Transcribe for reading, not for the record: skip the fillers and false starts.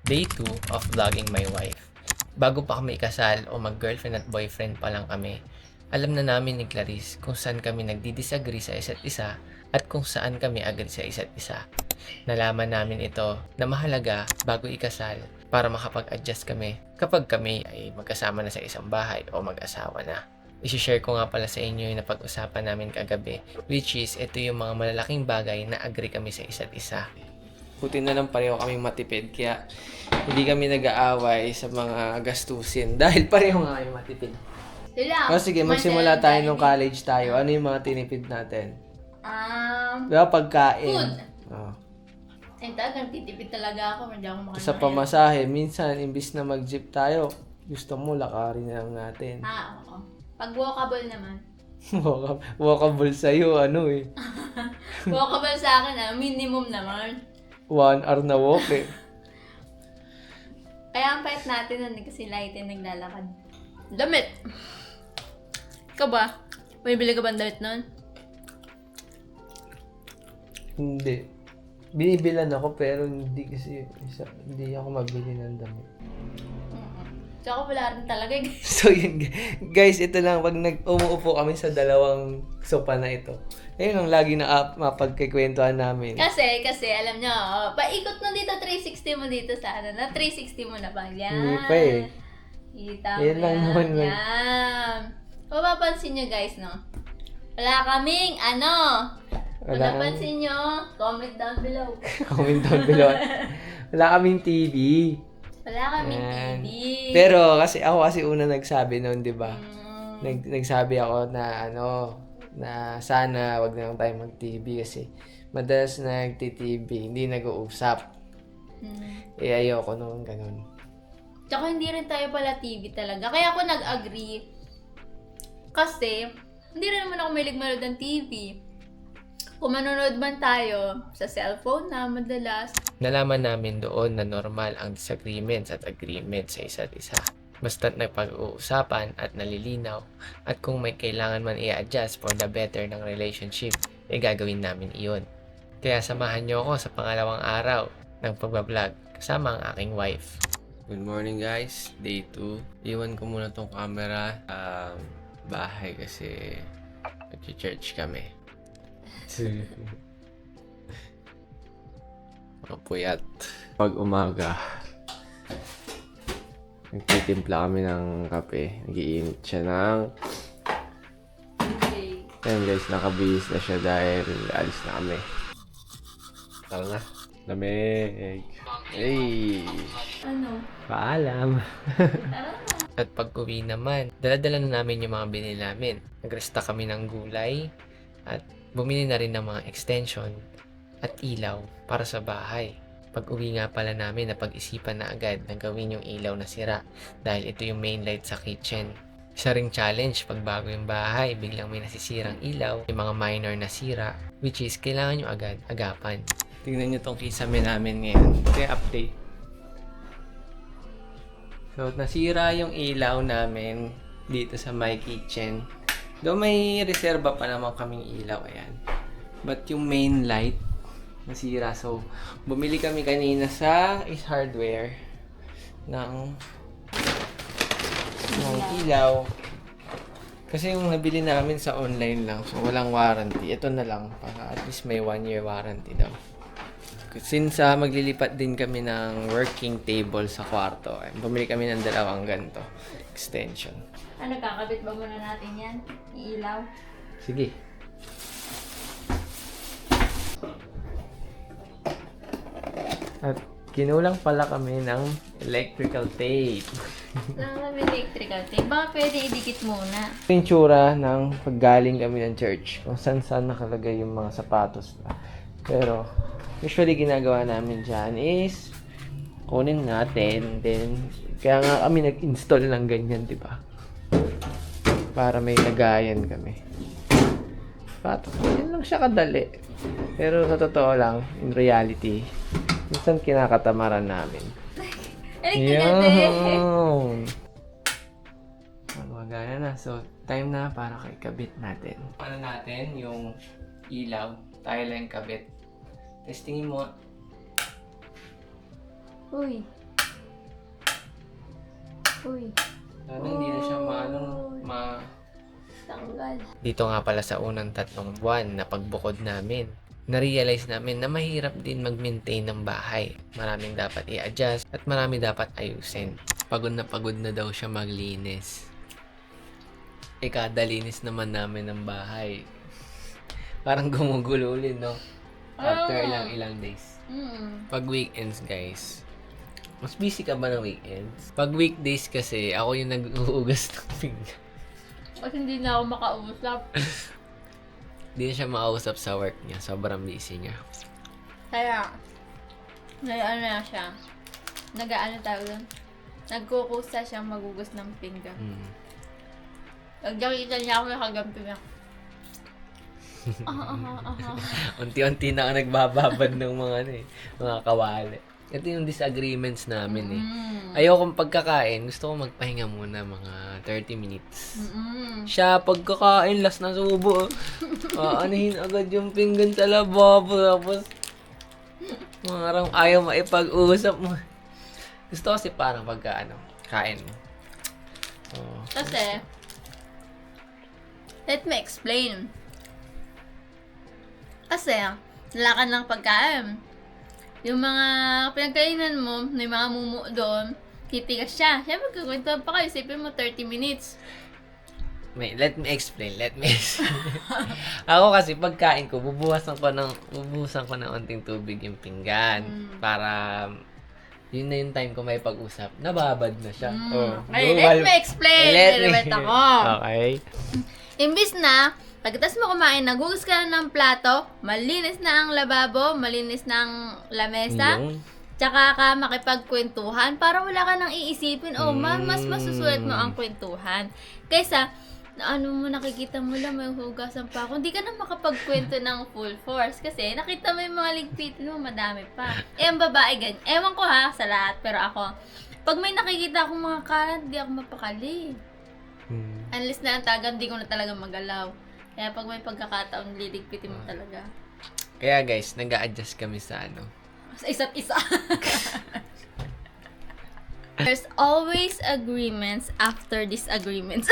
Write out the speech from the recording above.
Day 2 of vlogging my wife. Bago pa kami ikasal o mag-girlfriend at boyfriend pa lang kami, alam na namin ni Clarice kung saan kami nagdi-disagree sa isa't isa at kung saan kami agree sa isa't isa. Nalaman namin ito na mahalaga bago ikasal para makapag-adjust kami kapag kami ay magkasama na sa isang bahay o mag-asawa na. I-share ko nga pala sa inyo yung napag-usapan namin kagabi, which is ito yung mga malalaking bagay na agree kami sa isa't isa. Buti na lang pareho kaming matipid, kaya hindi kami nag-aaway sa mga gastusin dahil pareho nga kami matipid. O sige, magsimula tayo nung college tayo. Ano yung mga tinipid natin? Diba, pagkain. Food. Oh. Ay, talagang titipid talaga ako. Hindi ako makakain. Sa pamasahe, minsan, imbis na mag-jeep tayo, gusto mo, lakarin na lang natin. Oo. Pag walkable naman. Walkable sa'yo, ano eh. Walkable sa akin, minimum naman. 1 hour na walk eh. Kaya ang payat natin nun kasi lagi tayo naglalakad. Damit! Ikaw ba? Bumibili ka ba ng damit nun? Hindi. Binibilan ako pero hindi kasi hindi ako mabili ng damit. Tsaka wala rin talaga. So yun guys, ito lang pag umuupo kami sa dalawang sopa na ito. Ayun ang lagi na mapagkikwentuhan namin. Kasi alam nyo, paikot mo dito, 360 mo dito sa ano na, 360 mo na ba? Yan. Hindi pa eh. Kita mo Yan lang naman lang. Yan. Mapapansin nyo guys, no? Wala kaming, kung Wala napansin nyo, comment down below. Comment down below. Wala kaming TV. Wala kaming Yan. TV. Pero ako kasi una nagsabi noon, 'di ba? Mm, Nagsabi ako na na sana wag na lang tayo mag-TV kasi madalas na nagti-TV, hindi nag-uusap. Eh ayoko noon ganun. Tsaka hindi rin tayo pala TV talaga. Kaya ako nag-agree. Kasi, hindi rin naman ako mahilig manood ng TV. Kung manonood man tayo sa cellphone na madalas. Nalaman namin doon na normal ang disagreements at agreements sa isa't isa. Basta't nagpag-uusapan at nalilinaw at kung may kailangan man i-adjust for the better ng relationship, gagawin namin iyon. Kaya samahan niyo ako sa pangalawang araw ng pagbablog kasama ang aking wife. Good morning guys, day 2. Iwan ko muna tong camera bahay kasi nag-church kami. Mapuyat. Pag umaga, nagtitimpla kami ng kape. Nag-iinit siya ng... Okay. Ayan guys, nakabihis na siya dahil alis na kami. Tara na. Lamig. Hey! Ano? Paalam. Tara na. At pag uwi naman, dala-dala na namin yung mga binili namin. Nagresta kami ng gulay at bumili na rin ng mga extension at ilaw para sa bahay. Pag uwi nga pala namin, napag-isipan na agad na gawin yung ilaw na sira dahil ito yung main light sa kitchen. Isa ring challenge pag bago yung bahay, biglang may nasisirang ilaw, yung mga minor na sira, which is kailangan nyo agad agapan. Tingnan nyo tong kisame namin ngayon. Kaya update. So, nasira yung ilaw namin dito sa my kitchen. Though may reserba pa naman kaming ilaw, ayan. But yung main light, nasira. So, bumili kami kanina sa Ace Hardware ng ilaw. Kasi yung nabili namin sa online lang, so walang warranty. Ito na lang, para at least may 1 year warranty daw. Since maglilipat din kami ng working table sa kwarto, bumili kami ng dalawang ganito, extension. Ano, kakabit ba muna natin yan? Iilaw? Sige. At kinulang pala kami ng electrical tape. Lang kami electrical tape. Baka pwede idikit muna. Yung tsura ng paggaling kami ng church, kung saan nakalagay yung mga sapatos ba. Pero, usually ginagawa namin dyan is kunin natin, then kaya nga kami nag-install ng ganyan, di ba? Para may lagayan kami. Pato, yan lang siya kadali. Pero sa totoo lang, in reality, minsan kinakatamaran namin. Electrical tape! Yan! Magagana na. So, time na para kay kabit natin. Ano natin, yung ilaw, tayo lang kabit. Testingin mo. Uy. Uy. Lalo hindi na siya Tanggal. Dito nga pala sa unang 3 buwan na pagbukod namin, na-realize namin na mahirap din mag-maintain ng bahay. Maraming dapat i-adjust at marami dapat ayusin. Pagod na daw siya maglinis. Kada linis naman namin ng bahay. Parang gumugulo ulit, no? After ilang days. Pag weekends, guys, mas busy ka ba ng weekends? Pag weekdays kasi, ako yung nag-uugas ng pinggan. Kasi hindi na ako makausap. Hindi na siya makausap sa work niya. Sobrang busy niya. Kaya, ano na siya. Nag-ano tawag doon? Nagkukusa siyang magugas ng pinggan. Pag nakita niya ako, nakagampi niya. Unti-unti na ako nagbababad ng mga kawali. Ito yung disagreements namin eh. Ayokong pagkakain, gusto ko magpahinga muna mga 30 minutes. Siya, pagkakain, last na subo. Aanihin agad yung pinggan sa lababo. Tapos, parang ayaw maipag-usap mo. Gusto kasi parang kain mo. Kasi, let me explain. Kasi, wala ka ng pagkain. Yung mga pinagkainan mo, may mga mumu doon, titigas siya. Siyempre, kukwentuhan pa kayo. Isipin mo, 30 minutes. Let me explain. Ako kasi pagkain ko, bubuhusan ko ng onting tubig yung pinggan. Para, yun na yung time ko may pag-usap. Nababad na siya. Okay, let me explain. Relevant ako. Okay. Imbis na, pagkatapos mo kumain, nagugas ka na ng plato, malinis na ang lababo, malinis na ang lamesa, tsaka ka makipagkwentuhan para wala ka nang iisipin, mas masusulit mo ang kwentuhan. Kaysa, nakikita mo lang may hugasan pa ako, hindi ka na makapagkwento ng full force kasi nakita mo yung mga ligpitin mo, madami pa. Ang babae ganyan. Ewan ko ha, sa lahat, pero ako, pag may nakikita akong mga kalat, di ako mapakali. Unless na ang tagang, di ko na talaga magalaw. Kaya pag may pagkakataon, liligpitin mo talaga. Kaya guys, nag-a-adjust kami sa Sa isa't isa. There's always agreements after disagreements.